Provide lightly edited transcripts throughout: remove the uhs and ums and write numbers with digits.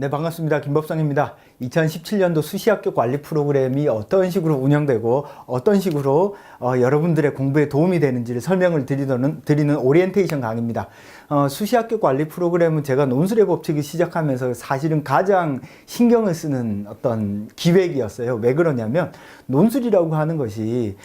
네, 반갑습니다. 김법성입니다. 2017년도 수시학교 관리 프로그램이 어떤 식으로 운영되고 어떤 식으로 여러분들의 공부에 도움이 되는지를 설명을 드리는 오리엔테이션 강의입니다. 수시학교 관리 프로그램은 제가 논술의 법칙을 시작하면서 사실은 가장 신경을 쓰는 어떤 기획이었어요. 왜 그러냐면 논술이라고 하는 것이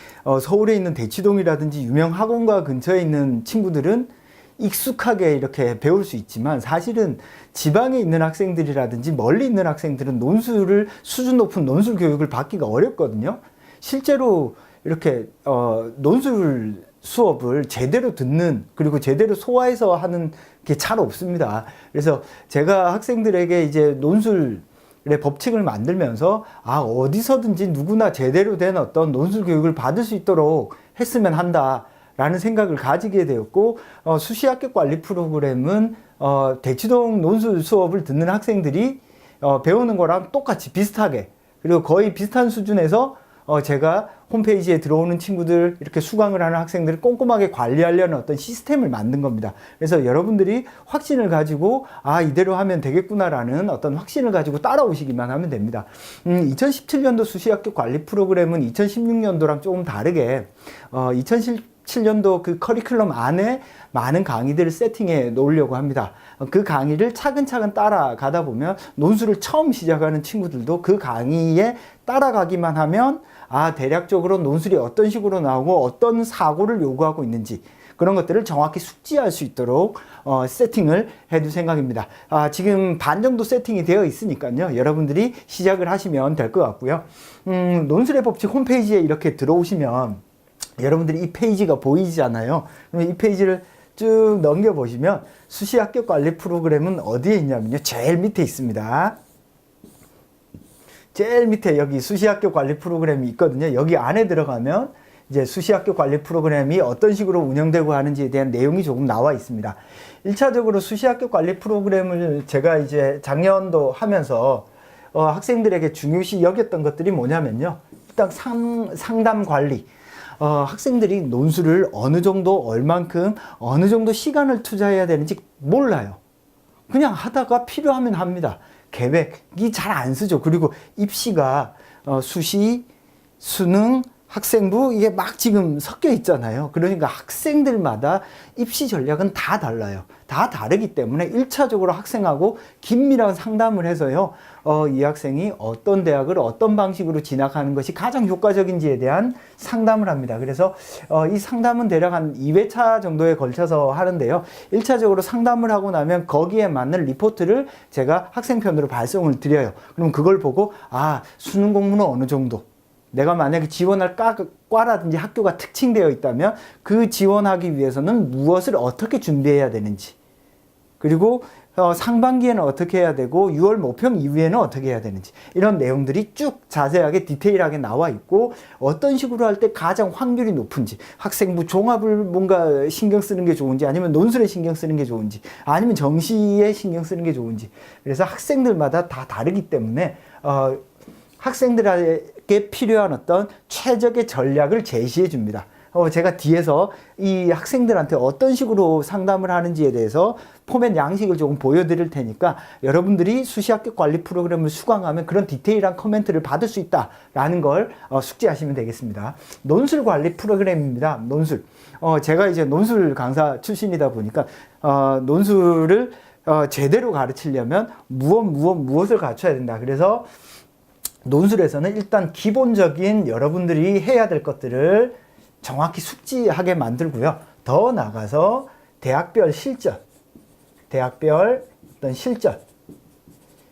서울에 있는 대치동이라든지 유명 학원가 근처에 있는 친구들은 익숙하게 이렇게 배울 수 있지만 사실은 지방에 있는 학생들이라든지 멀리 있는 학생들은 논술을 수준 높은 논술 교육을 받기가 어렵거든요. 실제로 이렇게 논술 수업을 제대로 듣는 그리고 제대로 소화해서 하는 게 잘 없습니다. 그래서 제가 학생들에게 이제 논술의 법칙을 만들면서 어디서든지 누구나 제대로 된 어떤 논술 교육을 받을 수 있도록 했으면 한다 라는 생각을 가지게 되었고, 수시학교 관리 프로그램은 대치동 논술 수업을 듣는 학생들이 배우는 거랑 똑같이 비슷하게, 그리고 거의 비슷한 수준에서 제가 홈페이지에 들어오는 친구들, 이렇게 수강을 하는 학생들을 꼼꼼하게 관리하려는 어떤 시스템을 만든 겁니다. 그래서 여러분들이 확신을 가지고 이대로 하면 되겠구나라는 어떤 확신을 가지고 따라오시기만 하면 됩니다. 2017년도 수시학교 관리 프로그램은 2016년도랑 조금 다르게 2017년도 그 커리큘럼 안에 많은 강의들을 세팅해 놓으려고 합니다. 그 강의를 차근차근 따라가다 보면 논술을 처음 시작하는 친구들도 그 강의에 따라가기만 하면 대략적으로 논술이 어떤 식으로 나오고 어떤 사고를 요구하고 있는지 그런 것들을 정확히 숙지할 수 있도록 세팅을 해둘 생각입니다. 지금 반 정도 세팅이 되어 있으니까요. 여러분들이 시작을 하시면 될 것 같고요. 논술의 법칙 홈페이지에 이렇게 들어오시면 여러분들이 이 페이지가 보이잖아요. 그러면 이 페이지를 쭉 넘겨보시면 수시학교 관리 프로그램은 어디에 있냐면요. 제일 밑에 있습니다. 제일 밑에 여기 수시학교 관리 프로그램이 있거든요. 여기 안에 들어가면 이제 수시학교 관리 프로그램이 어떤 식으로 운영되고 하는지에 대한 내용이 조금 나와 있습니다. 1차적으로 수시학교 관리 프로그램을 제가 이제 작년도 하면서 학생들에게 중요시 여겼던 것들이 뭐냐면요. 일단 상담 관리. 학생들이 논술을 어느 정도, 얼만큼, 어느 정도 시간을 투자해야 되는지 몰라요. 그냥 하다가 필요하면 합니다. 계획이 잘 안 쓰죠. 그리고 입시가 수시, 수능, 학생부 이게 막 지금 섞여 있잖아요. 그러니까 학생들마다 입시 전략은 다 달라요. 다 다르기 때문에 1차적으로 학생하고 긴밀한 상담을 해서요. 이 학생이 어떤 대학을 어떤 방식으로 진학하는 것이 가장 효과적인지에 대한 상담을 합니다. 그래서 이 상담은 대략 한 2회차 정도에 걸쳐서 하는데요. 1차적으로 상담을 하고 나면 거기에 맞는 리포트를 제가 학생편으로 발송을 드려요. 그럼 그걸 보고 수능 공부는 어느 정도, 내가 만약에 지원할 과라든지 학교가 특징되어 있다면 그 지원하기 위해서는 무엇을 어떻게 준비해야 되는지, 그리고 상반기에는 어떻게 해야 되고 6월 모평 이후에는 어떻게 해야 되는지, 이런 내용들이 쭉 자세하게 디테일하게 나와 있고 어떤 식으로 할 때 가장 확률이 높은지, 학생부 종합을 뭔가 신경 쓰는 게 좋은지, 아니면 논술에 신경 쓰는 게 좋은지, 아니면 정시에 신경 쓰는 게 좋은지, 그래서 학생들마다 다 다르기 때문에 학생들에게 필요한 어떤 최적의 전략을 제시해 줍니다. 제가 뒤에서 이 학생들한테 어떤 식으로 상담을 하는지에 대해서 포맷 양식을 조금 보여드릴 테니까 여러분들이 수시학교 관리 프로그램을 수강하면 그런 디테일한 코멘트를 받을 수 있다라는 걸 숙지하시면 되겠습니다. 논술 관리 프로그램입니다. 논술. 제가 이제 논술 강사 출신이다 보니까 논술을 제대로 가르치려면 무엇을 갖춰야 된다. 그래서 논술에서는 일단 기본적인 여러분들이 해야 될 것들을 정확히 숙지하게 만들고요. 더 나아가서 대학별 실전, 대학별 어떤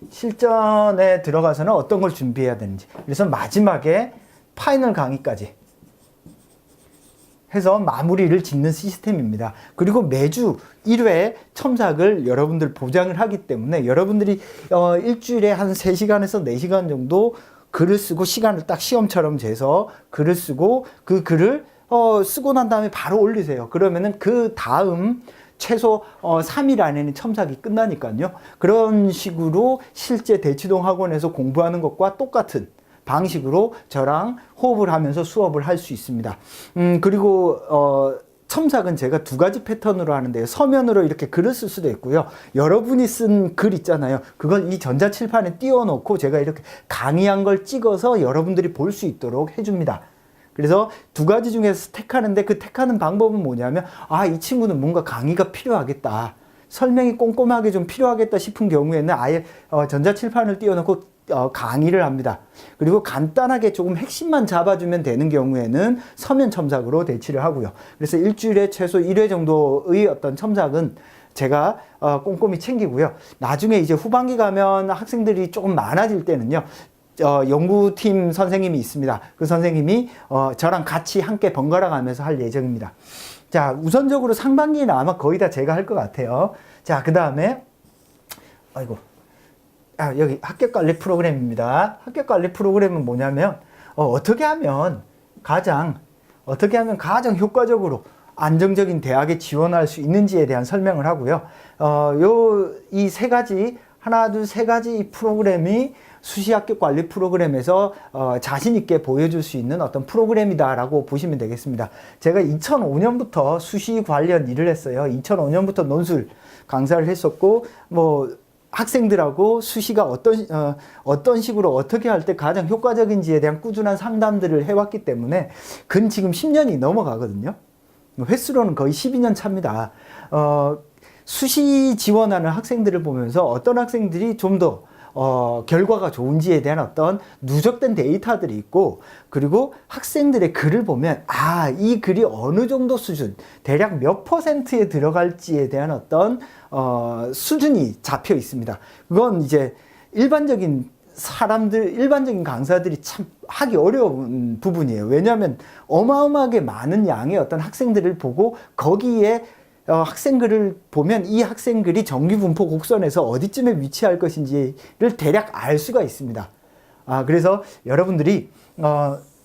실전에 들어가서는 어떤 걸 준비해야 되는지, 그래서 마지막에 파이널 강의까지 해서 마무리를 짓는 시스템입니다. 그리고 매주 1회 첨삭을 여러분들 보장을 하기 때문에 여러분들이 일주일에 한 3시간에서 4시간 정도 글을 쓰고, 시간을 딱 시험처럼 재서 글을 쓰고, 그 글을 쓰고 난 다음에 바로 올리세요. 그러면은 그 다음 최소 3일 안에는 첨삭이 끝나니까요. 그런 식으로 실제 대치동 학원에서 공부하는 것과 똑같은 방식으로 저랑 호흡을 하면서 수업을 할 수 있습니다. 그리고 첨삭은 제가 두 가지 패턴으로 하는데요. 서면으로 이렇게 글을 쓸 수도 있고요. 여러분이 쓴 글 있잖아요. 그걸 이 전자칠판에 띄워놓고 제가 이렇게 강의한 걸 찍어서 여러분들이 볼 수 있도록 해줍니다. 그래서 두 가지 중에서 택하는데 그 택하는 방법은 뭐냐면 이 친구는 뭔가 강의가 필요하겠다. 설명이 꼼꼼하게 좀 필요하겠다 싶은 경우에는 아예 전자칠판을 띄워놓고 강의를 합니다. 그리고 간단하게 조금 핵심만 잡아주면 되는 경우에는 서면 첨삭으로 대치를 하고요. 그래서 일주일에 최소 1회 정도의 어떤 첨삭은 제가 꼼꼼히 챙기고요. 나중에 이제 후반기 가면 학생들이 조금 많아질 때는요. 연구팀 선생님이 있습니다. 그 선생님이 저랑 같이 함께 번갈아 가면서 할 예정입니다. 자, 우선적으로 상반기는 아마 거의 다 제가 할 것 같아요. 자, 그 다음에 여기 합격관리 프로그램입니다. 합격관리 프로그램은 뭐냐면 어떻게 하면 가장 효과적으로 안정적인 대학에 지원할 수 있는지에 대한 설명을 하고요. 이 세 가지 하나, 둘, 세 가지 이 프로그램이 수시 합격 관리 프로그램에서 자신 있게 보여줄 수 있는 어떤 프로그램이다라고 보시면 되겠습니다. 제가 2005년부터 수시 관련 일을 했어요. 2005년부터 논술 강사를 했었고, 학생들하고 수시가 어떤 식으로 어떻게 할 때 가장 효과적인지에 대한 꾸준한 상담들을 해왔기 때문에 지금 10년이 넘어가거든요. 횟수로는 거의 12년 차입니다. 수시 지원하는 학생들을 보면서 어떤 학생들이 좀 더 결과가 좋은지에 대한 어떤 누적된 데이터들이 있고, 그리고 학생들의 글을 보면 이 글이 어느 정도 수준, 대략 몇 %에 들어갈지에 대한 어떤 수준이 잡혀 있습니다. 그건 이제 일반적인 강사들이 참 하기 어려운 부분이에요. 왜냐하면 어마어마하게 많은 양의 어떤 학생들을 보고 거기에 학생글을 보면 이 학생글이 정규분포 곡선에서 어디쯤에 위치할 것인지를 대략 알 수가 있습니다. 그래서 여러분들이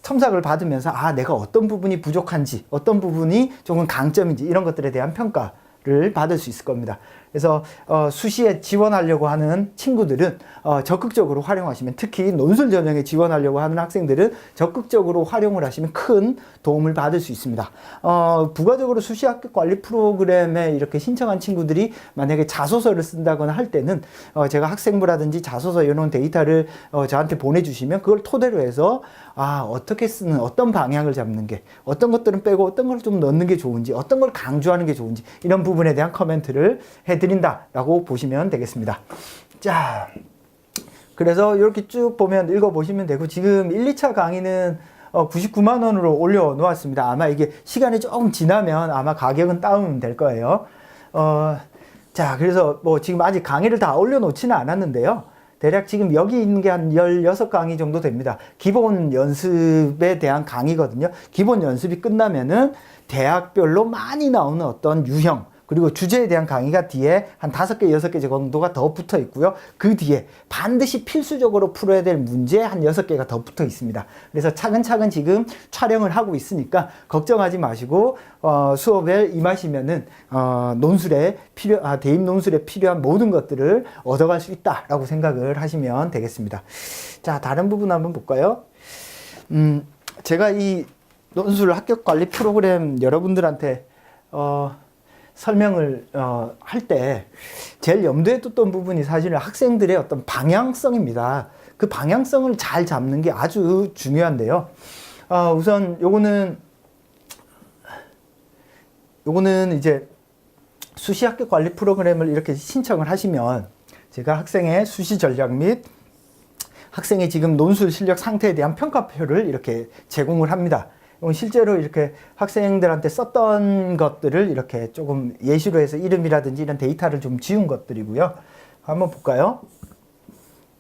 첨삭을 받으면서 내가 어떤 부분이 부족한지, 어떤 부분이 조금 강점인지 이런 것들에 대한 평가를 받을 수 있을 겁니다. 그래서 수시에 지원하려고 하는 친구들은 적극적으로 활용하시면, 특히 논술 전형에 지원하려고 하는 학생들은 적극적으로 활용을 하시면 큰 도움을 받을 수 있습니다. 부가적으로 수시 합격 관리 프로그램에 이렇게 신청한 친구들이 만약에 자소서를 쓴다거나 할 때는 제가 학생부라든지 자소서 이런 데이터를 저한테 보내주시면 그걸 토대로 해서 어떻게 쓰는, 어떤 방향을 잡는 게, 어떤 것들은 빼고 어떤 걸 좀 넣는 게 좋은지, 어떤 걸 강조하는 게 좋은지, 이런 부분에 대한 코멘트를 해드린다라고 보시면 되겠습니다. 자, 그래서 이렇게 쭉 보면 읽어보시면 되고, 지금 1, 2차 강의는 99만 원으로 올려놓았습니다. 아마 이게 시간이 조금 지나면 아마 가격은 다운될 거예요. 자, 그래서 지금 아직 강의를 다 올려놓지는 않았는데요. 대략 지금 여기 있는 게 한 16강의 정도 됩니다. 기본 연습에 대한 강의거든요. 기본 연습이 끝나면은 대학별로 많이 나오는 어떤 유형, 그리고 주제에 대한 강의가 뒤에 한 5개, 6개 정도가 더 붙어 있고요. 그 뒤에 반드시 필수적으로 풀어야 될 문제 한 6개가 더 붙어 있습니다. 그래서 차근차근 지금 촬영을 하고 있으니까 걱정하지 마시고, 수업에 임하시면은, 대입 논술에 필요한 모든 것들을 얻어갈 수 있다라고 생각을 하시면 되겠습니다. 자, 다른 부분 한번 볼까요? 제가 이 논술 합격 관리 프로그램 여러분들한테, 설명을 할 때 제일 염두에 뒀던 부분이 사실은 학생들의 어떤 방향성입니다. 그 방향성을 잘 잡는 게 아주 중요한데요. 우선 요거는 이제 수시 합격 관리 프로그램을 이렇게 신청을 하시면 제가 학생의 수시 전략 및 학생의 지금 논술 실력 상태에 대한 평가표를 이렇게 제공을 합니다. 실제로 이렇게 학생들한테 썼던 것들을 이렇게 조금 예시로 해서 이름이라든지 이런 데이터를 좀 지운 것들이고요. 한번 볼까요?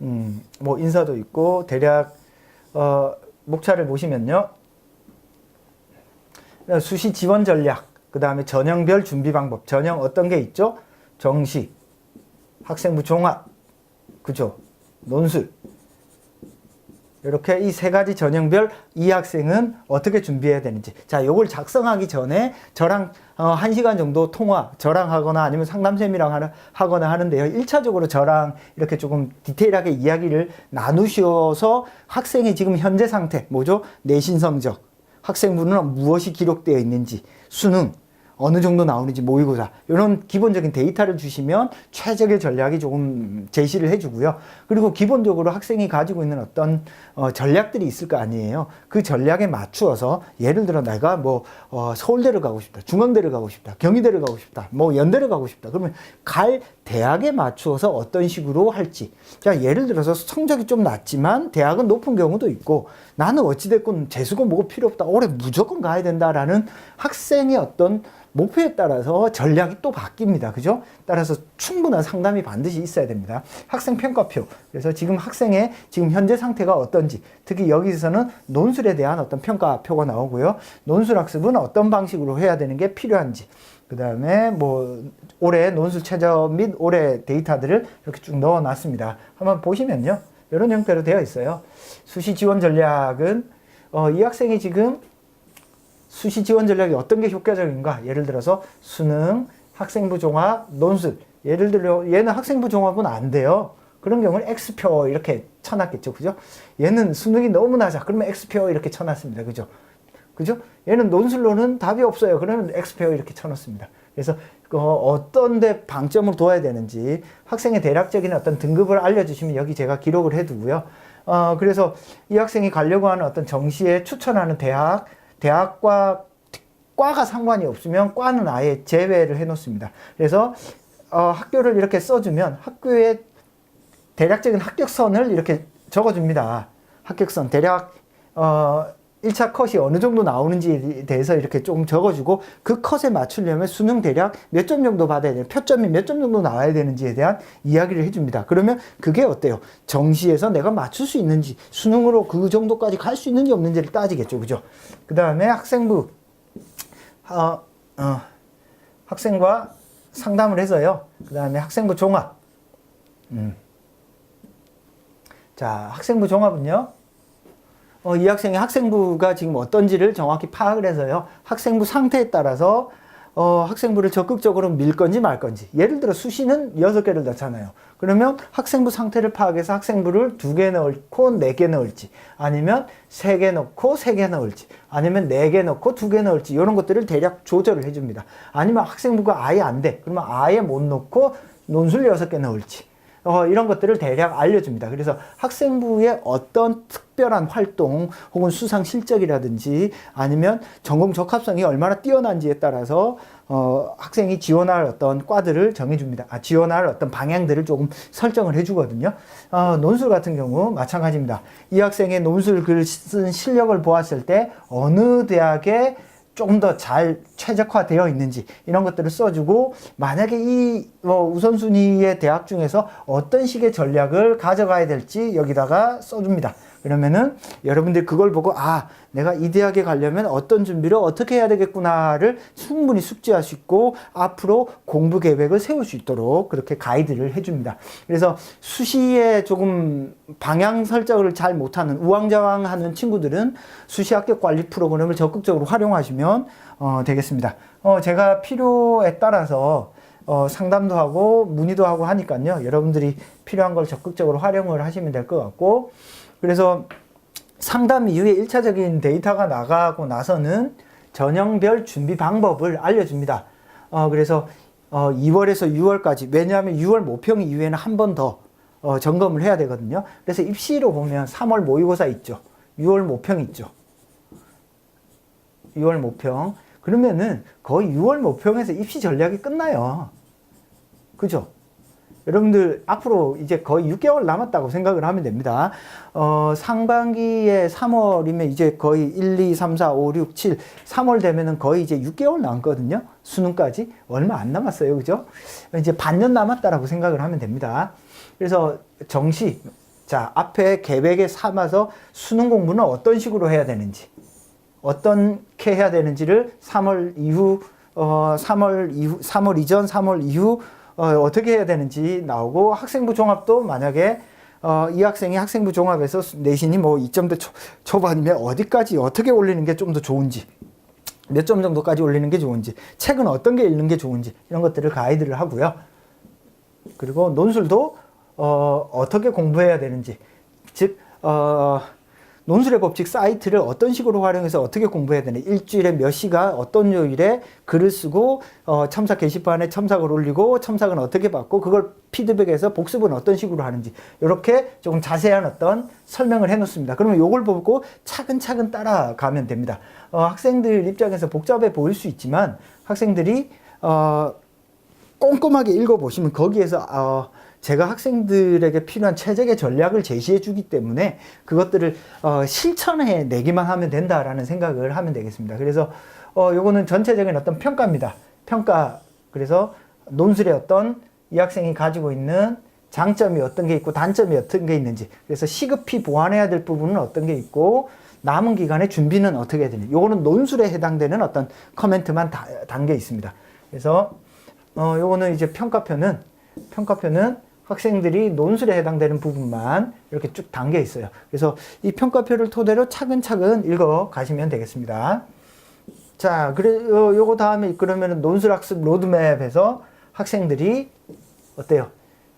인사도 있고, 대략, 목차를 보시면요. 수시 지원 전략, 그 다음에 전형별 준비 방법. 전형 어떤 게 있죠? 정시, 학생부 종합, 그죠? 논술. 이렇게 이 세 가지 전형별 이 학생은 어떻게 준비해야 되는지. 자, 요걸 작성하기 전에 저랑 1시간 정도 저랑 하거나 아니면 상담쌤이랑 하거나 하는데요. 1차적으로 저랑 이렇게 조금 디테일하게 이야기를 나누셔서 학생의 지금 현재 상태, 뭐죠? 내신 성적, 학생부는 무엇이 기록되어 있는지, 수능, 어느 정도 나오는지 모의고사 이런 기본적인 데이터를 주시면 최적의 전략이 조금 제시를 해주고요. 그리고 기본적으로 학생이 가지고 있는 어떤 전략들이 있을 거 아니에요. 그 전략에 맞추어서 예를 들어 내가 뭐 서울대를 가고 싶다, 중앙대를 가고 싶다, 경희대를 가고 싶다, 뭐 연대를 가고 싶다. 그러면 갈 대학에 맞추어서 어떤 식으로 할지. 자, 예를 들어서 성적이 좀 낮지만 대학은 높은 경우도 있고 나는 어찌됐건 재수고 뭐고 필요 없다. 올해 무조건 가야 된다라는 학생의 어떤 목표에 따라서 전략이 또 바뀝니다. 그죠? 따라서 충분한 상담이 반드시 있어야 됩니다. 학생 평가표. 그래서 지금 학생의 지금 현재 상태가 어떤지, 특히 여기서는 논술에 대한 어떤 평가표가 나오고요. 논술 학습은 어떤 방식으로 해야 되는 게 필요한지, 그 다음에 뭐 올해 논술 최저 및 올해 데이터들을 이렇게 쭉 넣어놨습니다. 한번 보시면요, 이런 형태로 되어 있어요. 수시 지원 전략은 이 학생이 지금 수시 지원 전략이 어떤 게 효과적인가? 예를 들어서 수능, 학생부 종합, 논술. 예를 들어 얘는 학생부 종합은 안 돼요. 그런 경우는 X표 이렇게 쳐놨겠죠. 그죠? 얘는 수능이 너무 낮아. 그러면 X표 이렇게 쳐놨습니다. 그죠? 그죠? 얘는 논술로는 답이 없어요. 그러면 X표 이렇게 쳐놓습니다. 그래서 어떤 데 방점을 둬야 되는지 학생의 대략적인 어떤 등급을 알려주시면 여기 제가 기록을 해두고요. 그래서 이 학생이 가려고 하는 어떤 정시에 추천하는 대학과 과가 상관이 없으면 과는 아예 제외를 해 놓습니다. 그래서 학교를 이렇게 써주면 학교의 대략적인 합격선을 이렇게 적어줍니다. 합격선 대략 1차 컷이 어느 정도 나오는지에 대해서 이렇게 조금 적어주고 그 컷에 맞추려면 수능 대략 몇 점 정도 받아야 되는, 표점이 몇 점 정도 나와야 되는지에 대한 이야기를 해줍니다. 그러면 그게 어때요? 정시에서 내가 맞출 수 있는지, 수능으로 그 정도까지 갈 수 있는지 없는지를 따지겠죠. 그죠? 그 다음에 학생부, 학생과 상담을 해서요. 그 다음에 학생부 종합. 자, 학생부 종합은요. 이 학생의 학생부가 지금 어떤지를 정확히 파악을 해서요. 학생부 상태에 따라서 학생부를 적극적으로 밀 건지 말 건지. 예를 들어 수시는 6개를 넣잖아요. 그러면 학생부 상태를 파악해서 학생부를 2개 넣고 4개 넣을지, 아니면 3개 넣고 3개 넣을지, 아니면 4개 넣고 2개 넣을지, 이런 것들을 대략 조절을 해줍니다. 아니면 학생부가 아예 안 돼. 그러면 아예 못 넣고 논술 6개 넣을지. 이런 것들을 대략 알려줍니다. 그래서 학생부의 어떤 특별한 활동 혹은 수상 실적이라든지 아니면 전공 적합성이 얼마나 뛰어난지에 따라서 학생이 지원할 어떤 과들을 정해줍니다. 지원할 어떤 방향들을 조금 설정을 해주거든요. 논술 같은 경우 마찬가지입니다. 이 학생의 논술 글 쓴 실력을 보았을 때 어느 대학에 조금 더 잘 최적화되어 있는지 이런 것들을 써주고, 만약에 이 우선순위의 대학 중에서 어떤 식의 전략을 가져가야 될지 여기다가 써줍니다. 그러면은 여러분들이 그걸 보고 내가 이 대학에 가려면 어떤 준비를 어떻게 해야 되겠구나를 충분히 숙지할 수 있고 앞으로 공부 계획을 세울 수 있도록 그렇게 가이드를 해줍니다. 그래서 수시에 조금 방향 설정을 잘 못하는 우왕좌왕하는 친구들은 수시 합격 관리 프로그램을 적극적으로 활용하시면 되겠습니다. 제가 필요에 따라서 상담도 하고 문의도 하고 하니까요. 여러분들이 필요한 걸 적극적으로 활용을 하시면 될 것 같고, 그래서 상담 이후에 1차적인 데이터가 나가고 나서는 전형별 준비 방법을 알려줍니다. 그래서 2월에서 6월까지, 왜냐하면 6월 모평 이후에는 한 번 더 점검을 해야 되거든요. 그래서 입시로 보면 3월 모의고사 있죠. 6월 모평 있죠. 6월 모평. 그러면은 거의 6월 모평에서 입시 전략이 끝나요. 그죠? 여러분들 앞으로 이제 거의 6개월 남았다고 생각을 하면 됩니다. 상반기에 3월이면 이제 거의 1, 2, 3, 4, 5, 6, 7, 3월 되면은 거의 이제 6개월 남았거든요. 수능까지. 얼마 안 남았어요. 그죠? 이제 반년 남았다라고 생각을 하면 됩니다. 그래서 정시, 자, 앞에 계획에 삼아서 수능 공부는 어떤 식으로 해야 되는지, 어떻게 해야 되는지를 3월 이후, 3월 이전, 3월 이후, 어떻게 해야 되는지 나오고, 학생부 종합도 만약에 이 학생이 학생부 종합에서 내신이 뭐 2점대 초반이면 어디까지 어떻게 올리는 게 좀 더 좋은지, 몇 점 정도까지 올리는 게 좋은지, 책은 어떤 게 읽는 게 좋은지 이런 것들을 가이드를 하고요. 그리고 논술도 어떻게 공부해야 되는지, 즉 논술의 법칙 사이트를 어떤 식으로 활용해서 어떻게 공부해야 되나, 일주일에 몇 시간 어떤 요일에 글을 쓰고 첨삭 게시판에 첨삭을 올리고 첨삭은 어떻게 받고 그걸 피드백해서 복습은 어떤 식으로 하는지 이렇게 조금 자세한 어떤 설명을 해 놓습니다. 그러면 요걸 보고 차근차근 따라가면 됩니다. 학생들 입장에서 복잡해 보일 수 있지만 학생들이 꼼꼼하게 읽어보시면 거기에서 제가 학생들에게 필요한 최적의 전략을 제시해 주기 때문에 그것들을 실천해 내기만 하면 된다라는 생각을 하면 되겠습니다. 그래서 요거는 전체적인 어떤 평가입니다. 평가. 그래서 논술의 어떤 이 학생이 가지고 있는 장점이 어떤 게 있고 단점이 어떤 게 있는지, 그래서 시급히 보완해야 될 부분은 어떤 게 있고 남은 기간에 준비는 어떻게 해야 되는지, 요거는 논술에 해당되는 어떤 커멘트만 담겨 있습니다. 그래서 요거는 이제 평가표는 학생들이 논술에 해당되는 부분만 이렇게 쭉 담겨 있어요. 그래서 이 평가표를 토대로 차근차근 읽어 가시면 되겠습니다. 자, 요거 다음에 그러면 논술학습 로드맵에서 학생들이 어때요?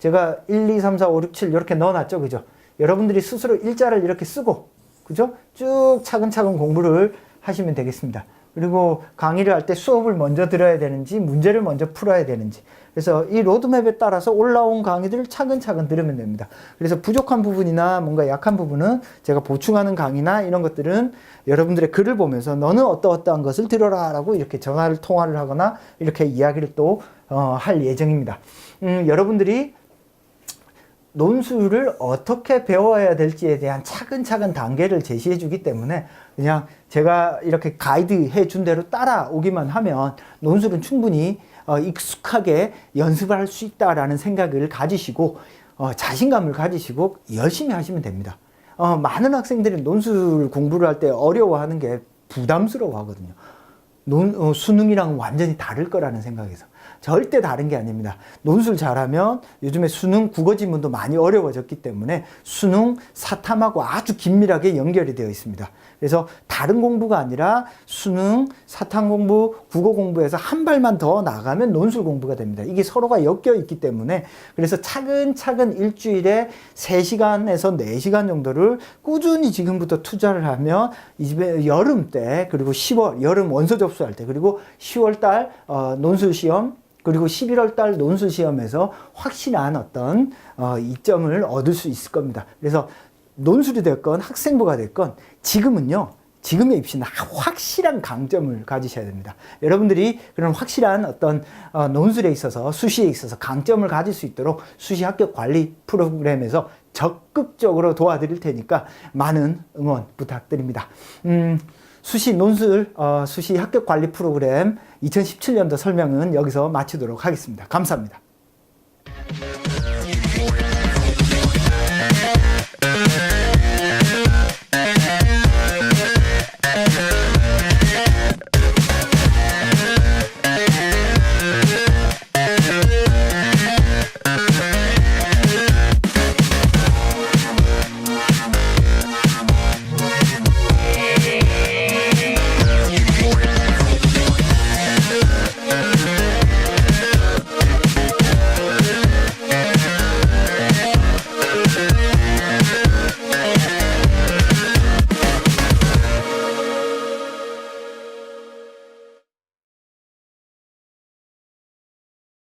제가 1, 2, 3, 4, 5, 6, 7 이렇게 넣어놨죠. 그죠? 여러분들이 스스로 일자를 이렇게 쓰고, 그죠? 쭉 차근차근 공부를 하시면 되겠습니다. 그리고 강의를 할 때 수업을 먼저 들어야 되는지 문제를 먼저 풀어야 되는지, 그래서 이 로드맵에 따라서 올라온 강의들을 차근차근 들으면 됩니다. 그래서 부족한 부분이나 뭔가 약한 부분은 제가 보충하는 강의나 이런 것들은 여러분들의 글을 보면서 너는 어떠어떠한 것을 들어라 라고 이렇게 통화를 하거나 이렇게 이야기를 또 할 예정입니다. 여러분들이 논술을 어떻게 배워야 될지에 대한 차근차근 단계를 제시해 주기 때문에 그냥 제가 이렇게 가이드 해 준 대로 따라오기만 하면 논술은 충분히 익숙하게 연습을 할 수 있다라는 생각을 가지시고 자신감을 가지시고 열심히 하시면 됩니다. 많은 학생들이 논술 공부를 할 때 어려워하는 게 부담스러워 하거든요. 수능이랑 완전히 다를 거라는 생각에서. 절대 다른 게 아닙니다. 논술 잘하면 요즘에 수능 국어 지문도 많이 어려워졌기 때문에 수능 사탐하고 아주 긴밀하게 연결이 되어 있습니다. 그래서 다른 공부가 아니라 수능, 사탐 공부, 국어 공부에서 한 발만 더 나가면 논술 공부가 됩니다. 이게 서로가 엮여 있기 때문에 그래서 차근차근 일주일에 3시간에서 4시간 정도를 꾸준히 지금부터 투자를 하면 이제 여름 때, 그리고 10월 여름 원서 접수할 때, 그리고 10월 달 논술 시험, 그리고 11월 달 논술 시험에서 확실한 어떤 이점을 얻을 수 있을 겁니다. 그래서 논술이 됐건 학생부가 됐건 지금의 입시는 확실한 강점을 가지셔야 됩니다. 여러분들이 그런 확실한 어떤 논술에 있어서 수시에 있어서 강점을 가질 수 있도록 수시 합격 관리 프로그램에서 적극적으로 도와드릴 테니까 많은 응원 부탁드립니다. 수시 논술 수시 합격 관리 프로그램 2017년도 설명은 여기서 마치도록 하겠습니다. 감사합니다.